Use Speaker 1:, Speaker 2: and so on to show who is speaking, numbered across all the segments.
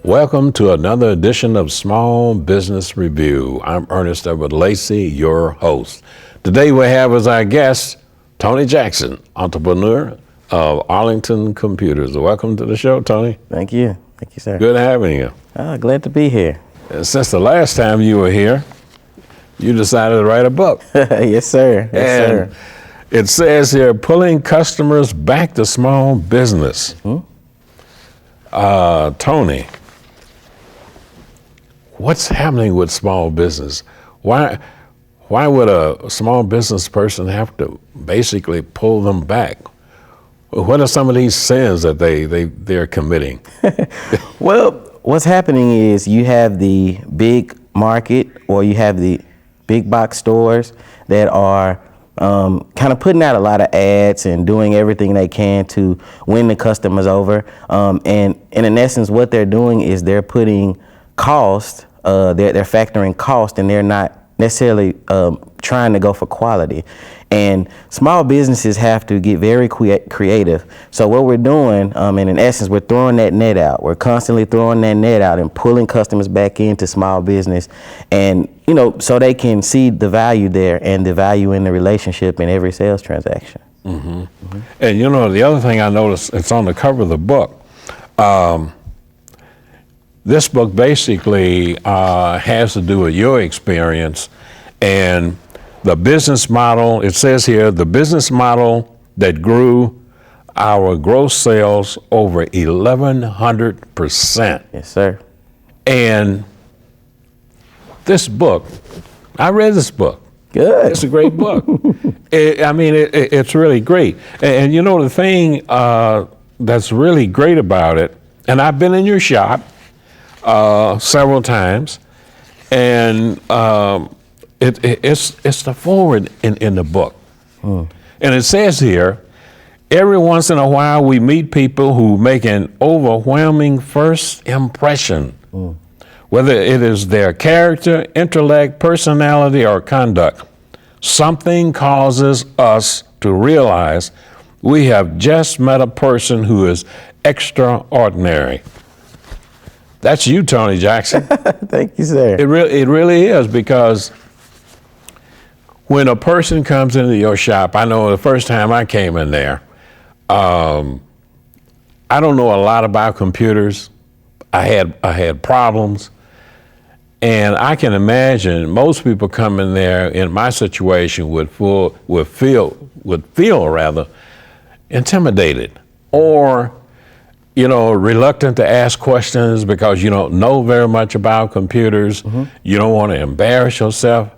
Speaker 1: Welcome to another edition of Small Business Review. I'm Ernest Edward Lacey, your host. Today we have as our guest Tony Jackson, entrepreneur of Arlington Computers. Welcome to the show, Tony.
Speaker 2: Thank you. Thank you, sir.
Speaker 1: Good having you.
Speaker 2: Glad to be here.
Speaker 1: Since the last time you were here, you decided to write a book.
Speaker 2: Yes, sir. Yes, sir.
Speaker 1: It says here, pulling customers back to small business. Tony, what's happening with small business? Why would a small business person have to basically pull them back? What are some of these sins that they're committing?
Speaker 2: Well, what's happening is you have the big market or you have the big box stores that are kind of putting out a lot of ads and doing everything they can to win the customers over. And in essence, what they're doing is they're putting cost, they're factoring cost, and they're not necessarily trying to go for quality. And small businesses have to get very creative. So what we're doing, and in essence, we're throwing that net out. We're constantly throwing that net out and pulling customers back into small business, and so they can see the value there and the value in the relationship in every sales transaction.
Speaker 1: And the other thing I noticed, it's on the cover of the book. This book basically has to do with your experience and the business model. It says here, the business model that grew our gross sales over 1,100%.
Speaker 2: Yes, sir.
Speaker 1: And this book, I read this book.
Speaker 2: Good.
Speaker 1: It's a great book. It's really great. And the thing that's really great about it, and I've been in your shop several times, and it's the forward in the book. And it says here, every once in a while we meet people who make an overwhelming first impression, whether it is their character, intellect, personality, or conduct. Something causes us to realize we have just met a person who is extraordinary. That's you, Tony Jackson.
Speaker 2: Thank you, sir.
Speaker 1: It really is, because when a person comes into your shop, I know the first time I came in there, I don't know a lot about computers. I had problems, and I can imagine most people come in there in my situation would feel intimidated, or reluctant to ask questions because you don't know very much about computers. You don't want to embarrass yourself.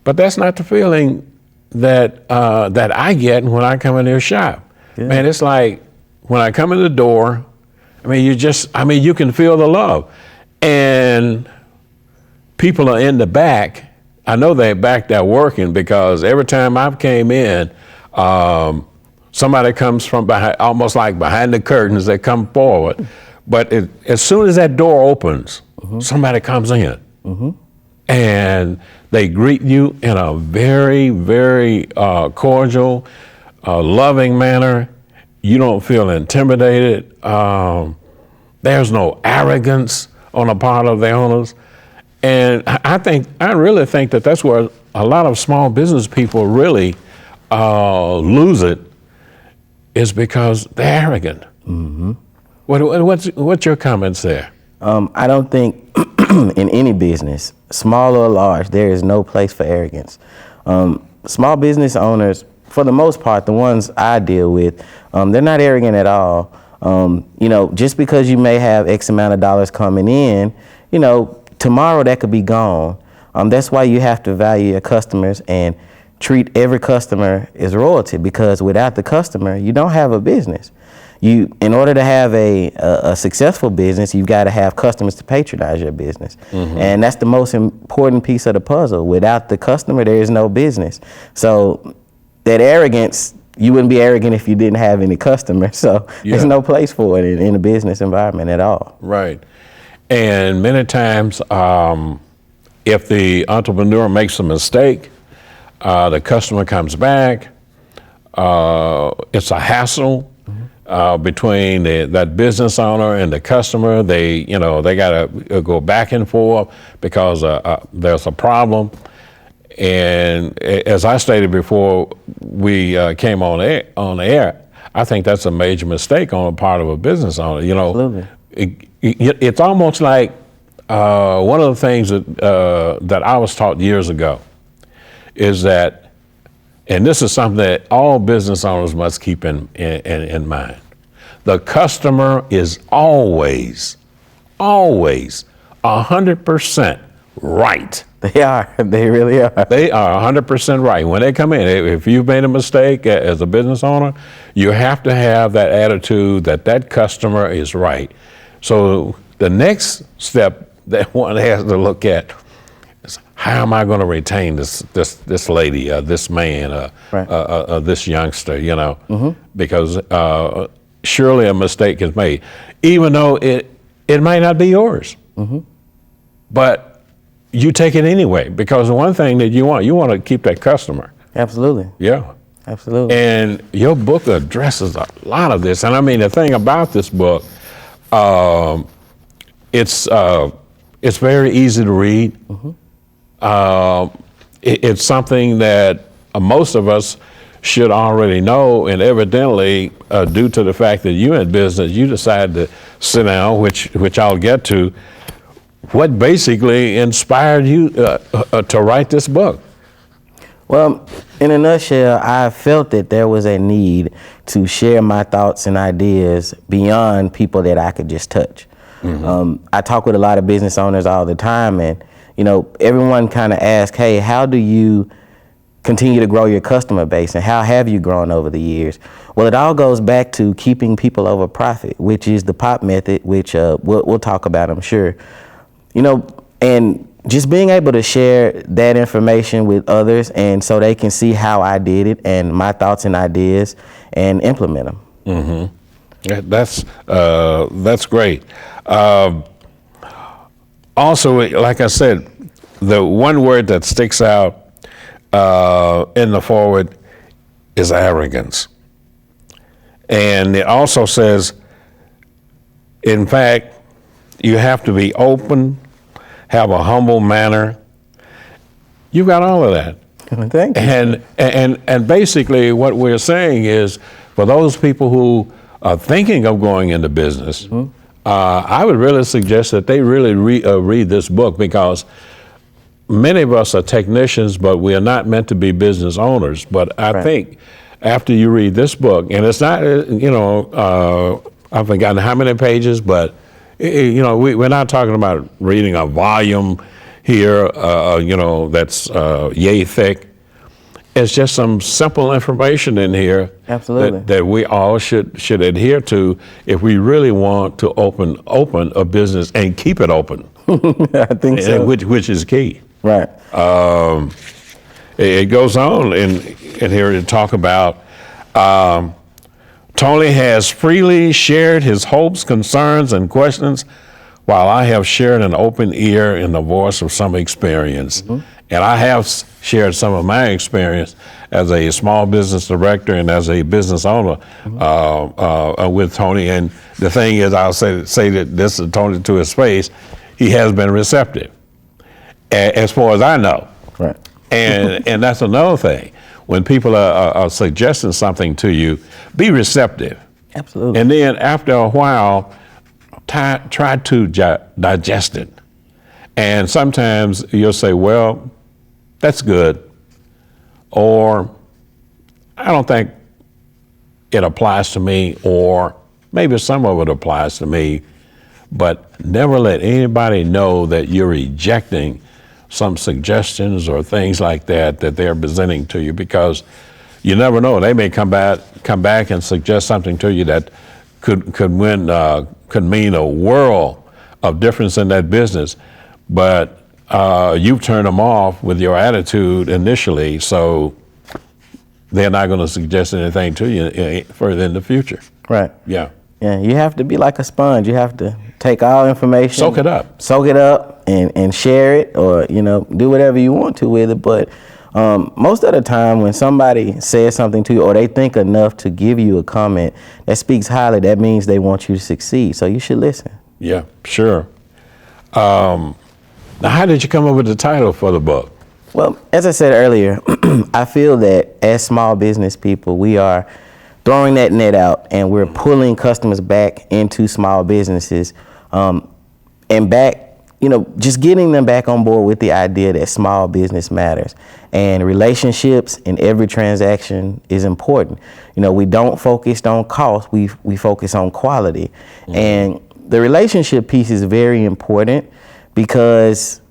Speaker 1: But that's not the feeling that I get when I come in your shop. Yeah. Man, it's like when I come in the door, you can feel the love. And people are in the back. I know they're back there working, because every time I've came in, somebody comes from behind, almost like behind the curtains, they come forward. But as soon as that door opens, somebody comes in. And they greet you in a very, very cordial, loving manner. You don't feel intimidated. There's no arrogance on the part of the owners. And I really think that that's where a lot of small business people really lose it, is because they're arrogant. What's your comments there?
Speaker 2: I don't think in any business, small or large, there is no place for arrogance. Small business owners, for the most part, the ones I deal with, they're not arrogant at all. Just because you may have X amount of dollars coming in, tomorrow that could be gone. That's why you have to value your customers and treat every customer as royalty, because without the customer, you don't have a business. In order to have a successful business, you've got to have customers to patronize your business. And that's the most important piece of the puzzle. Without the customer, there is no business. So that arrogance, you wouldn't be arrogant if you didn't have any customers. So there's no place for it in a business environment at all.
Speaker 1: Right. And many times, if the entrepreneur makes a mistake, the customer comes back, it's a hassle. between that business owner and the customer. They got to go back and forth because there's a problem. And as I stated before we came on air, I think that's a major mistake on the part of a business owner.
Speaker 2: Absolutely.
Speaker 1: It's almost like one of the things that I was taught years ago is that, and this is something that all business owners must keep in mind. The customer is always 100% right.
Speaker 2: They are. They really are.
Speaker 1: They are 100% right. When they come in, if you've made a mistake as a business owner, you have to have that attitude that customer is right. So the next step that one has to look at is, how am I going to retain this lady, this man,
Speaker 2: Right.
Speaker 1: this youngster, because surely a mistake is made, even though it might not be yours. But you take it anyway, because the one thing that you want to keep that customer.
Speaker 2: Absolutely.
Speaker 1: Yeah.
Speaker 2: Absolutely.
Speaker 1: And your book addresses a lot of this. And I mean, the thing about this book, it's very easy to read. It's something that most of us should already know, and evidently, due to the fact that you're in business, you decided to sit down, which I'll get to. What basically inspired you to write this book?
Speaker 2: Well, in a nutshell, I felt that there was a need to share my thoughts and ideas beyond people that I could just touch. I talk with a lot of business owners all the time, and everyone kind of asks, hey, how do you continue to grow your customer base, and how have you grown over the years? Well, it all goes back to keeping people over profit, which is the POP method, which we'll talk about, I'm sure. And just being able to share that information with others, and so they can see how I did it and my thoughts and ideas, and implement them.
Speaker 1: That's great. Also, like I said, the one word that sticks out in the foreword is arrogance. And it also says, in fact, you have to be open, have a humble manner. You got all of that.
Speaker 2: Thank you.
Speaker 1: And basically what we're saying is, for those people who are thinking of going into business, I would really suggest that they really read this book, because many of us are technicians, but we are not meant to be business owners. But I think after you read this book, and it's not, I've forgotten how many pages, but we're not talking about reading a volume here, that's yay thick. It's just some simple information in here.
Speaker 2: Absolutely.
Speaker 1: That we all should adhere to if we really want to open a business and keep it open.
Speaker 2: I think so.
Speaker 1: Which is key.
Speaker 2: Right.
Speaker 1: It goes on in here to talk about Tony has freely shared his hopes, concerns, and questions, while I have shared an open ear in the voice of some experience. And I have shared some of my experience as a small business director and as a business owner with Tony. And the thing is, I'll say that this is Tony to his face, he has been receptive, as far as I know.
Speaker 2: Right.
Speaker 1: And that's another thing. When people are suggesting something to you, be receptive.
Speaker 2: Absolutely.
Speaker 1: And then after a while, try to digest it. And sometimes you'll say, well, that's good. Or I don't think it applies to me, or maybe some of it applies to me, but never let anybody know that you're rejecting some suggestions or things like that they're presenting to you, because you never know. They may come back and suggest something to you that could mean a world of difference in that business, but you've turned them off with your attitude initially, so they're not going to suggest anything to you further in the future.
Speaker 2: Right.
Speaker 1: Yeah.
Speaker 2: Yeah, you have to be like a sponge. You have to take all information,
Speaker 1: Soak it up,
Speaker 2: and share it, or do whatever you want to with it. But Most of the time when somebody says something to you or they think enough to give you a comment that speaks highly, that means they want you to succeed. So you should listen.
Speaker 1: Yeah, sure. Now, how did you come up with the title for the book?
Speaker 2: Well, as I said earlier, I feel that as small business people, we are throwing that net out and we're pulling customers back into small businesses and back, just getting them back on board with the idea that small business matters. And relationships in every transaction is important. We don't focus on cost, we focus on quality. Mm-hmm. And the relationship piece is very important because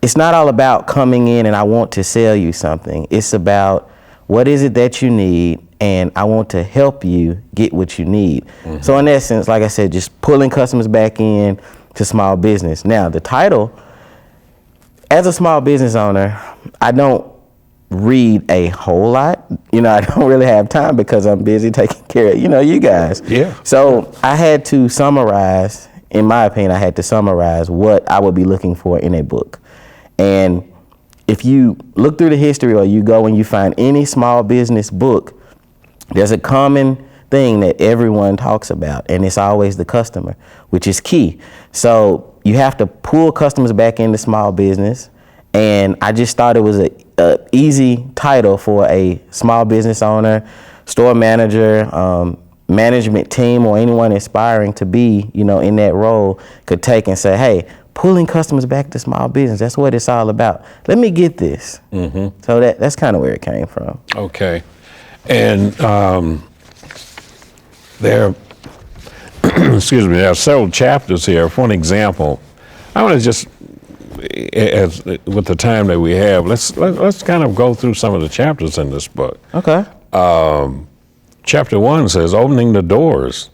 Speaker 2: it's not all about coming in and I want to sell you something. It's about what is it that you need and I want to help you get what you need. Mm-hmm. So in essence, like I said, just pulling customers back in to small business. Now, the title, as a small business owner, I don't read a whole lot. I don't really have time because I'm busy taking care of, you guys.
Speaker 1: Yeah.
Speaker 2: So I had to summarize, in my opinion, what I would be looking for in a book. And if you look through the history or you go and you find any small business book, there's a common thing that everyone talks about, and it's always the customer, which is key. So you have to pull customers back into small business. And I just thought it was a easy title for a small business owner, store manager, management team, or anyone aspiring to be, in that role could take and say, hey, pulling customers back to small business, that's what it's all about. Let me get this. Mm-hmm. So that's kind of where it came from.
Speaker 1: Okay. And there are several chapters here. For an example, I want to just, with the time that we have, let's kind of go through some of the chapters in this book.
Speaker 2: Okay.
Speaker 1: Chapter 1 says, opening the doors.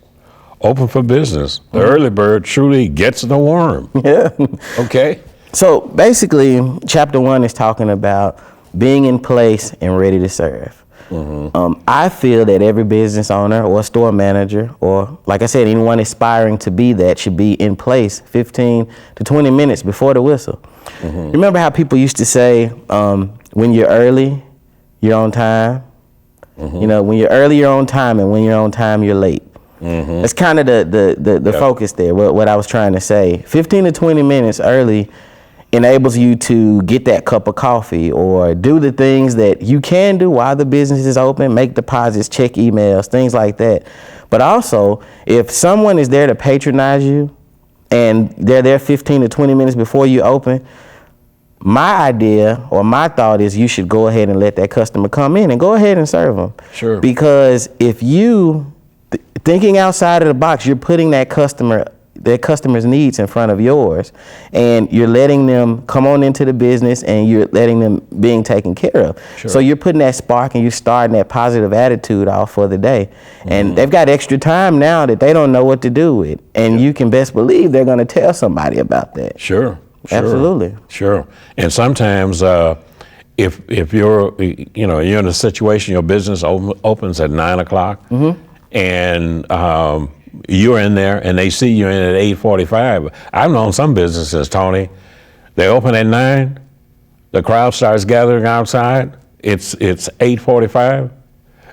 Speaker 1: Open for business. The early bird truly gets the worm.
Speaker 2: Yeah.
Speaker 1: Okay.
Speaker 2: So basically, chapter 1 is talking about being in place and ready to serve. Mm-hmm. I feel that every business owner or store manager, or like I said, anyone aspiring to be that, should be in place 15 to 20 minutes before the whistle. Mm-hmm. Remember how people used to say, when you're early, you're on time? Mm-hmm. When you're early, you're on time, and when you're on time, you're late. Mm-hmm. That's kind of the focus there, what I was trying to say. 15 to 20 minutes early enables you to get that cup of coffee or do the things that you can do while the business is open, make deposits, check emails, things like that. But also, if someone is there to patronize you and they're there 15 to 20 minutes before you open, my idea or my thought is you should go ahead and let that customer come in and go ahead and serve them.
Speaker 1: Sure.
Speaker 2: Because if you thinking outside of the box, you're putting that customer's needs in front of yours, and you're letting them come on into the business and you're letting them being taken care of. Sure. So you're putting that spark and you're starting that positive attitude off for the day. Mm-hmm. And they've got extra time now that they don't know what to do with. And you can best believe they're going to tell somebody about that.
Speaker 1: Sure.
Speaker 2: Absolutely.
Speaker 1: Sure. And sometimes if you're in a situation, your business opens at 9 o'clock, mm-hmm. and you're in there and they see you in at 8:45. I've known some businesses, Tony, they open at 9, the crowd starts gathering outside, it's 8:45,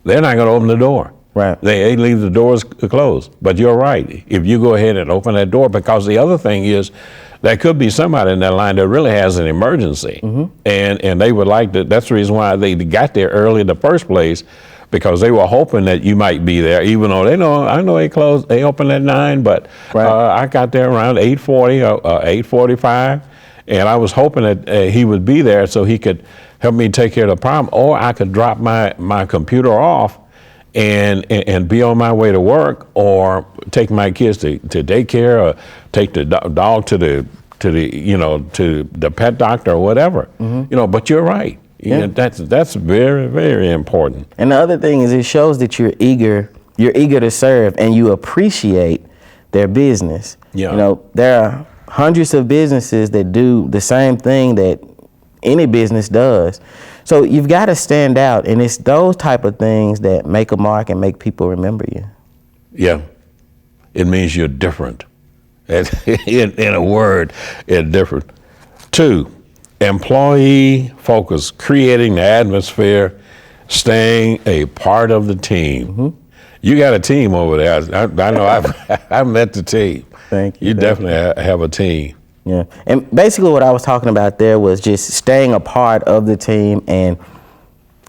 Speaker 1: they're not going to open the door.
Speaker 2: Right.
Speaker 1: They leave the doors closed. But you're right, if you go ahead and open that door, because the other thing is, there could be somebody in that line that really has an emergency, mm-hmm. and they would like to, that's the reason why they got there early in the first place, because they were hoping that you might be there, even though I know they open at 9, but right. I got there around 8:40 or 8:45, and I was hoping that he would be there so he could help me take care of the problem, or I could drop my computer off and be on my way to work, or take my kids to daycare, or take the dog to the pet doctor or whatever. Mm-hmm. But you're right. Yeah. That's very, very important.
Speaker 2: And the other thing is, it shows that you're eager to serve and you appreciate their business. Yeah. There are hundreds of businesses that do the same thing that any business does. So you've got to stand out, and it's those type of things that make a mark and make people remember you.
Speaker 1: Yeah. It means you're different. In a word, it's different. 2, employee focus, creating the atmosphere, staying a part of the team.
Speaker 2: Mm-hmm.
Speaker 1: You got a team over there. I know I've met the team.
Speaker 2: Thank you.
Speaker 1: You definitely have a team.
Speaker 2: Yeah, and basically what I was talking about there was just staying a part of the team and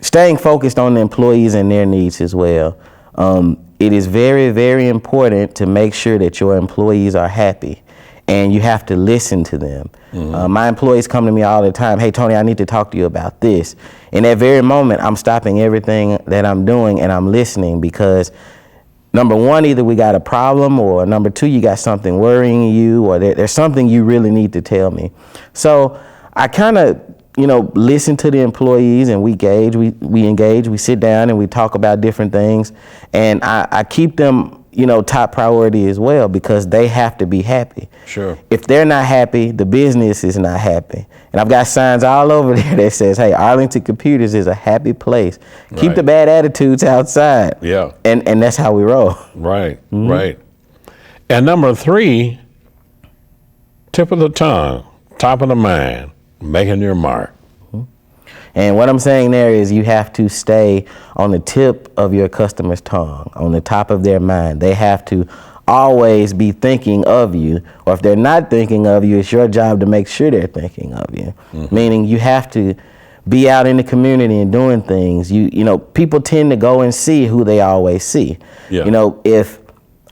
Speaker 2: staying focused on the employees and their needs as well. It is very, very important to make sure that your employees are happy, and you have to listen to them. My employees come to me all the time, hey Tony, I need to talk to you about this. In that very moment, I'm stopping everything that I'm doing and I'm listening, because number one, either we got a problem, or number two, you got something worrying you, or there's something you really need to tell me. So I kind of, listen to the employees, and we engage, we sit down and we talk about different things. And I keep them, top priority as well, because they have to be happy.
Speaker 1: Sure.
Speaker 2: If they're not happy, the business is not happy. And I've got signs all over there that says, hey, Arlington Computers is a happy place. Keep the bad attitudes outside.
Speaker 1: Yeah.
Speaker 2: And that's how we roll.
Speaker 1: Right, right. And number 3, tip of the tongue, top of the mind, making your mark.
Speaker 2: And what I'm saying there is you have to stay on the tip of your customer's tongue, on the top of their mind. They have to always be thinking of you, or if they're not thinking of you, it's your job to make sure they're thinking of you. Meaning you have to be out in the community and doing things. People tend to go and see who they always see.
Speaker 1: Yeah.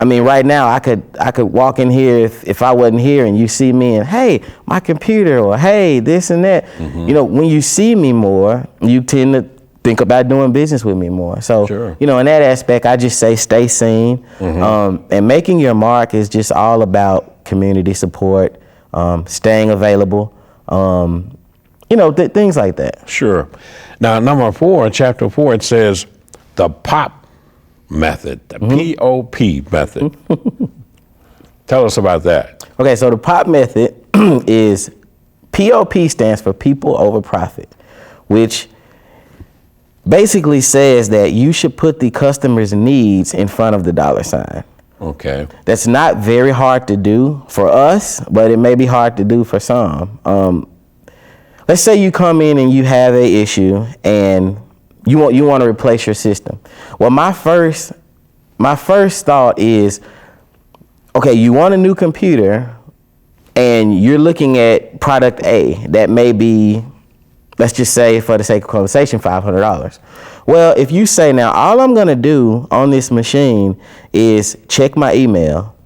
Speaker 2: Right now I could walk in here if I wasn't here, and you see me and, hey, my computer, or hey, this and that. When you see me more, you tend to think about doing business with me more. So,
Speaker 1: Sure.
Speaker 2: In that aspect, I just say stay seen. And making your mark is just all about community support, staying available, things like that.
Speaker 1: Sure. Now, number 4, chapter 4, it says the POP method, the P-O-P method. Tell us about that.
Speaker 2: Okay, so the POP method is, POP stands for people over profit, which basically says that you should put the customer's needs in front of the $sign.
Speaker 1: Okay.
Speaker 2: That's not very hard to do for us, but it may be hard to do for some. Let's say you come in and you have a issue and you want to replace your system. Well, my first thought is, okay, you want a new computer and you're looking at product A that may be, let's just say for the sake of conversation, $500. Well, if you say, now all I'm going to do on this machine is check my email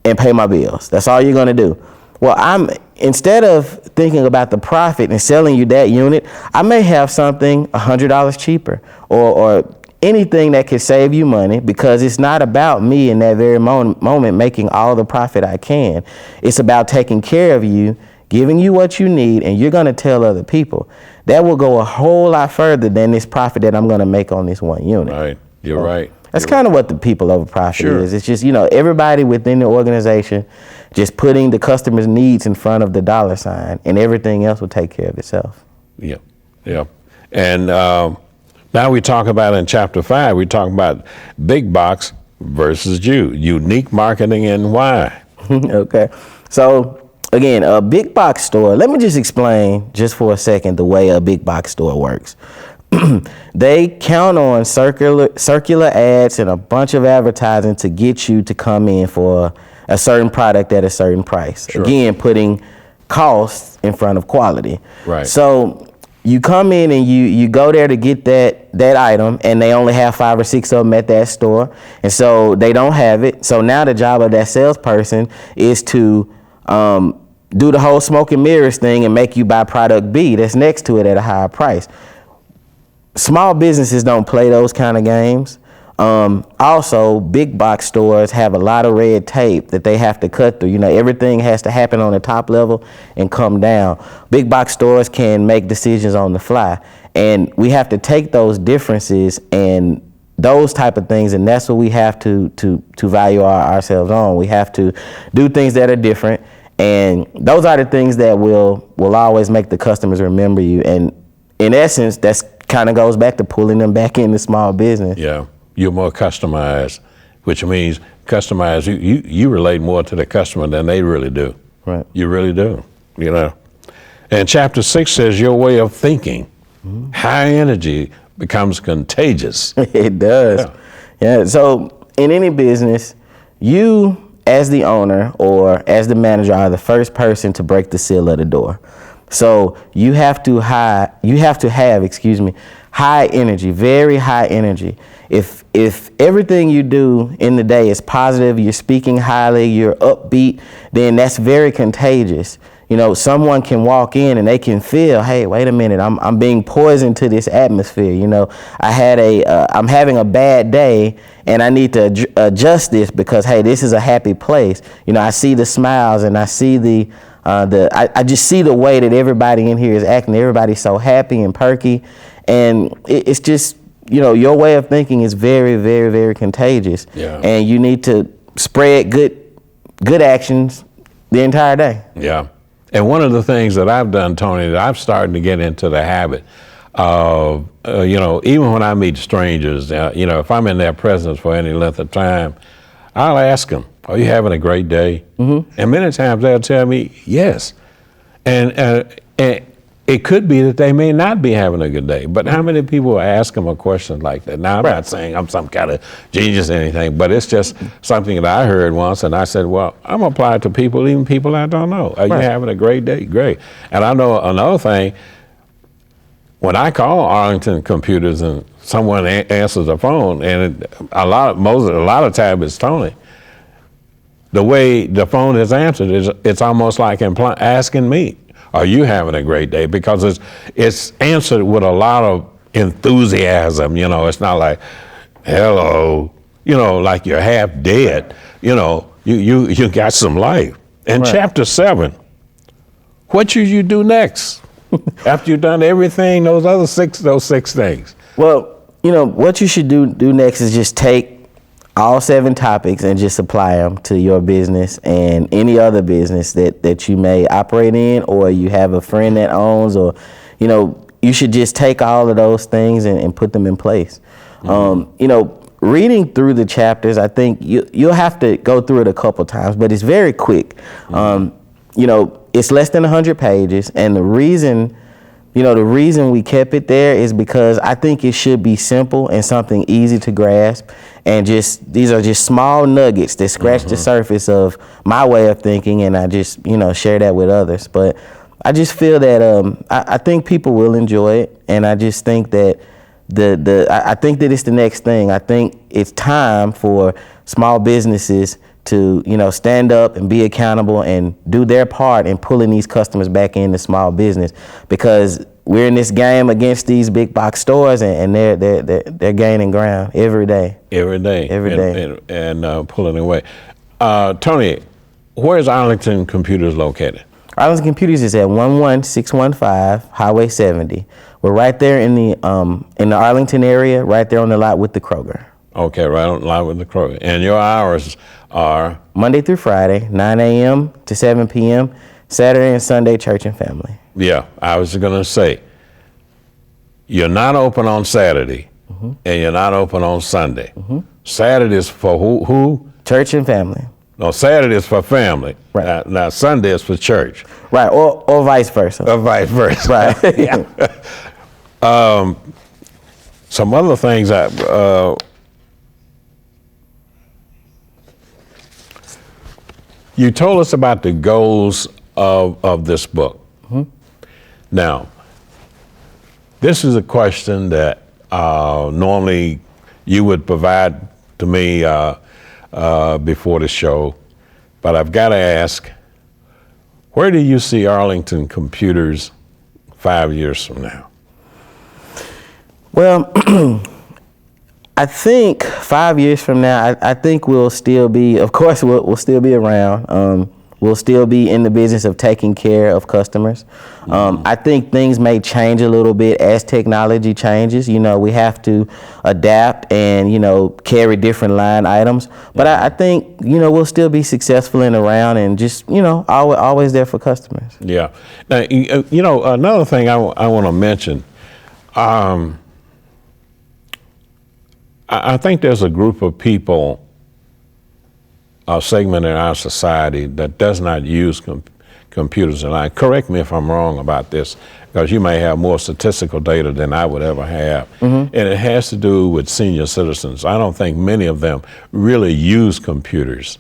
Speaker 2: and pay my bills. That's all you're going to do. Well, instead of thinking about the profit and selling you that unit, I may have something $100 cheaper, or anything that could save you money, because it's not about me in that very moment making all the profit I can. It's about taking care of you, giving you what you need, and you're going to tell other people. That will go a whole lot further than this profit that I'm going to make on this one unit.
Speaker 1: Right. You're right.
Speaker 2: That's kind of what the people over profit
Speaker 1: Sure.
Speaker 2: is. It's just, everybody within the organization just putting the customer's needs in front of the $sign, and everything else will take care of itself.
Speaker 1: Yeah. Yeah. And now we talk about, in chapter 5, we talk about big box versus unique marketing, and why.
Speaker 2: Okay. So again, a big box store, let me just explain just for a second the way a big box store works. They count on circular ads and a bunch of advertising to get you to come in for a certain product at a certain price.
Speaker 1: Sure.
Speaker 2: Again, putting costs in front of quality.
Speaker 1: Right.
Speaker 2: So you come in and you go there to get that item, and they only have 5 or 6 of them at that store, and so they don't have it. So now the job of that salesperson is to do the whole smoke and mirrors thing and make you buy product B that's next to it at a higher price. Small businesses don't play those kind of games. Also, big box stores have a lot of red tape that they have to cut through. Everything has to happen on the top level and come down. Big box stores can make decisions on the fly, and we have to take those differences and those type of things, and that's what we have to value ourselves on. We have to do things that are different, and those are the things that will always make the customers remember you. And in essence, that's kind of goes back to pulling them back into small business.
Speaker 1: Yeah. You're more customized, which means customized. You relate more to the customer than they really do.
Speaker 2: Right.
Speaker 1: You really do. And chapter 6 says your way of thinking, high energy becomes contagious.
Speaker 2: It does. Yeah. So in any business, you as the owner or as the manager are the first person to break the seal of the door. So you have to have, high energy, very high energy. If everything you do in the day is positive, you're speaking highly, you're upbeat, then that's very contagious. You know, someone can walk in and they can feel, hey, wait a minute, I'm being poisoned to this atmosphere. You know, I'm having a bad day and I need to adjust this because, hey, this is a happy place. You know, I see the smiles and I see I just see the way that everybody in here is acting. Everybody's so happy and perky, and it's just, you know, your way of thinking is very, very, very contagious.
Speaker 1: Yeah.
Speaker 2: And you need to spread good actions the entire day.
Speaker 1: Yeah. And one of the things that I've done, Tony, that I've started to get into the habit of, you know, even when I meet strangers, you know, if I'm in their presence for any length of time, I'll ask them, are you having a great day? Mm-hmm. And many times they'll tell me, yes. And it could be that they may not be having a good day, but how many people ask them a question like that? Now, I'm not saying I'm some kind of genius or anything, but it's just something that I heard once, and I said, well, I'm going to apply it to people, even people I don't know. Are you having a great day? Great. And I know another thing, when I call Arlington Computers and someone answers the phone, and a lot of time it's Tony, the way the phone is answered it's almost like asking me, are you having a great day? Because it's answered with a lot of enthusiasm. You know, it's not like, hello, you know, like you're half dead. You know, you got some life. And chapter 7, what should you do next? After you've done everything, those six things.
Speaker 2: Well, you know, what you should do next is just take all 7 topics and just apply them to your business and any other business that you may operate in, or you have a friend that owns, or, you know, you should just take all of those things and put them in place. Mm-hmm. You know, reading through the chapters, I think you'll have to go through it a couple times, but it's very quick. Mm-hmm. You know, it's less than 100 pages, and the reason we kept it there is because I think it should be simple and something easy to grasp, and these are just small nuggets that scratch the surface of my way of thinking, and I just, you know, share that with others. But I just feel that I think people will enjoy it, and I just think that I think that it's the next thing. I think it's time for small businesses to, you know, stand up and be accountable and do their part in pulling these customers back into small business, because we're in this game against these big box stores, and they're gaining ground every day. And
Speaker 1: pulling away. Tony, where is Arlington Computers located?
Speaker 2: Arlington Computers is at 11615 Highway 70. We're right there in the Arlington area, right there on the lot with the Kroger.
Speaker 1: Okay, right on the line with the Kroger. And your hours are?
Speaker 2: Monday through Friday, 9 a.m. to 7 p.m., Saturday and Sunday, church and family.
Speaker 1: Yeah, I was going to say, you're not open on Saturday, and you're not open on Sunday. Saturday is for who?
Speaker 2: Church and family.
Speaker 1: No, Saturday is for family.
Speaker 2: Right.
Speaker 1: Now Sunday is for church.
Speaker 2: Right, or vice versa.
Speaker 1: Or vice versa.
Speaker 2: Right.
Speaker 1: Yeah. Some other things you told us about the goals of this book. Now, this is a question that normally you would provide to me before the show, but I've got to ask, where do you see Arlington Computers 5 years from now?
Speaker 2: Well, I think 5 years from now, I think we'll still be, of course, we'll still be around. We'll still be in the business of taking care of customers. I think things may change a little bit as technology changes. You know, we have to adapt and, you know, carry different line items. But I think, you know, we'll still be successful and around and just, you know, always there for customers.
Speaker 1: Yeah. Now, you know, another thing I want to mention, I think there's a group of people, a segment in our society that does not use computers. And correct me if I'm wrong about this, because you may have more statistical data than I would ever have. And it has to do with senior citizens. I don't think many of them really use computers.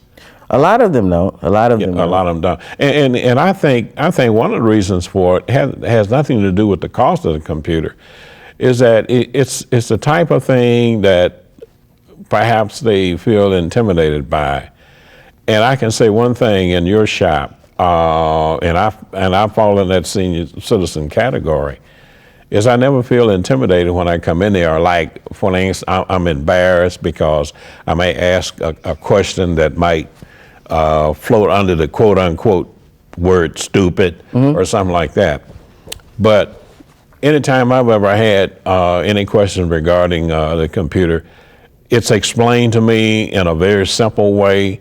Speaker 2: A lot of them don't. A lot of them
Speaker 1: A lot of them don't. And I think one of the reasons for it has nothing to do with the cost of the computer, is that it's the type of thing that perhaps they feel intimidated by. And I can say one thing in your shop, and I fall in that senior citizen category, is I never feel intimidated when I come in there. Like, for instance, I'm embarrassed because I may ask a question that might float under the quote unquote word stupid or something like that. But anytime I've ever had any question regarding the computer, it's explained to me in a very simple way.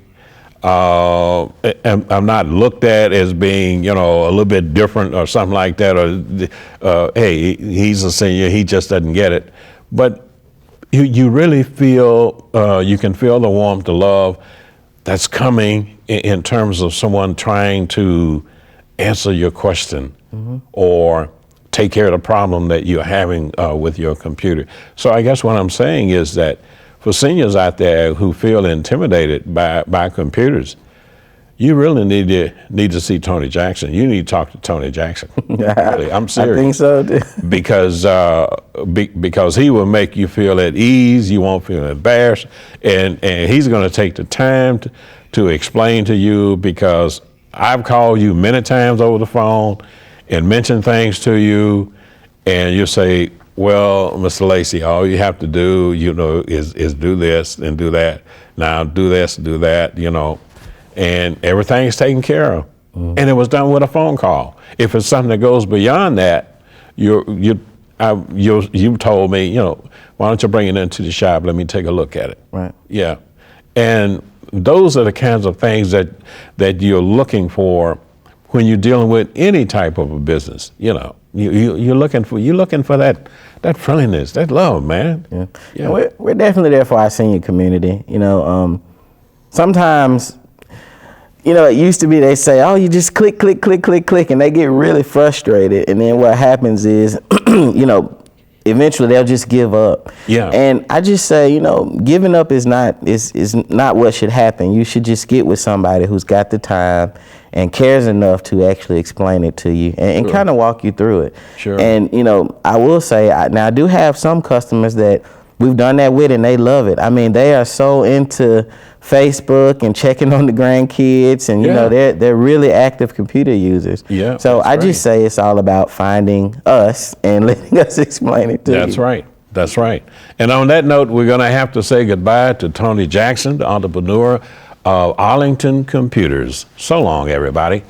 Speaker 1: I'm not looked at as being, a little bit different or something like that, or hey, he's a senior, he just doesn't get it. But you really feel, you can feel the warmth, the love that's coming in terms of someone trying to answer your question or take care of the problem that you're having with your computer. So I guess what I'm saying is that for seniors out there who feel intimidated by computers, you really need to see Tony Jackson. You need to talk to Tony Jackson. Really, I'm serious.
Speaker 2: I think so too.
Speaker 1: Because he will make you feel at ease. You won't feel embarrassed, and he's going to take the time to explain to you. Because I've called you many times over the phone and mentioned things to you, and you say, well, Mr. Lacey, all you have to do, is do this and do that. Now do this, do that, and everything's taken care of. And it was done with a phone call. If it's something that goes beyond that, you told me, why don't you bring it into the shop? Let me take a look at it.
Speaker 2: Right.
Speaker 1: Yeah. And those are the kinds of things that you're looking for when you're dealing with any type of a business. You're looking for that friendliness, that love, man.
Speaker 2: Yeah.
Speaker 1: Yeah.
Speaker 2: We're definitely there for our senior community. Sometimes, it used to be they say, oh, you just click, click, click, click, click, and they get really frustrated. And then what happens is, eventually they'll just give up.
Speaker 1: Yeah.
Speaker 2: And I just say, giving up is not what should happen. You should just get with somebody who's got the time and cares enough to actually explain it to you and kind of walk you through it.
Speaker 1: Sure.
Speaker 2: And, I will say, now I do have some customers that we've done that with and they love it. I mean, they are so into Facebook and checking on the grandkids, and they're really active computer users.
Speaker 1: Yeah.
Speaker 2: So I just say it's all about finding us and letting us explain it to you.
Speaker 1: That's right. That's right. And on that note, we're going to have to say goodbye to Tony Jackson, the entrepreneur of Arlington Computers. So long, everybody.